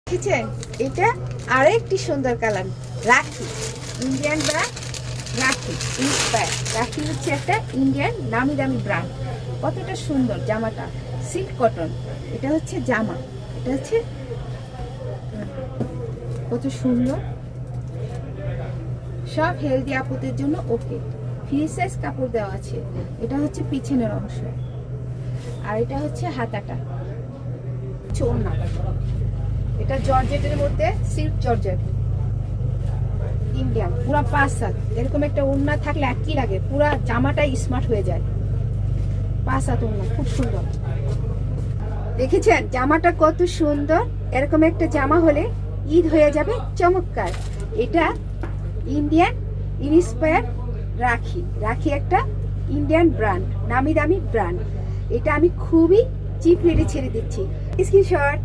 দেখছেন, এটা আরেকটি সুন্দর কালার। রাখি, ইন্ডিয়ান ব্র্যান্ড রাখি ইন্সপায়ার। রাখি হচ্ছে একটা ইন্ডিয়ান নামি দামি ব্র্যান্ড। কতটা সুন্দর জামাটা, সিল্ক কটন। এটা হচ্ছে জামা, এটা হচ্ছে কত সুন্দর। সব হেলদি আপুদের জন্য ওকে। ফ্রি সাইজ কাপড় দেওয়া আছে। এটা হচ্ছে পিছনের অংশ, আর এটা হচ্ছে হাতাটা, ওড়না। এটা জর্জেটের মধ্যে, সিল্ক জর্জেট ইন্ডিয়ান, পুরা 5 হাত। এরকম একটা ওড়না থাকলে আর কি লাগে, পুরা জামাটাই স্মার্ট হয়ে যায়। 5 হাত ওড়না, খুব সুন্দর। দেখেছেন জামাটা কত সুন্দর। এরকম একটা জামা হলে ঈদ হয়ে যাবে চমৎকার। এটা ইন্ডিয়ান ইন্সপায়ার রাখি। রাখি একটা ইন্ডিয়ান ব্র্যান্ড, নামি দামি ব্র্যান্ড। এটা আমি খুবই চিপ রেটে ছেড়ে দিচ্ছি। স্ক্রিনশট।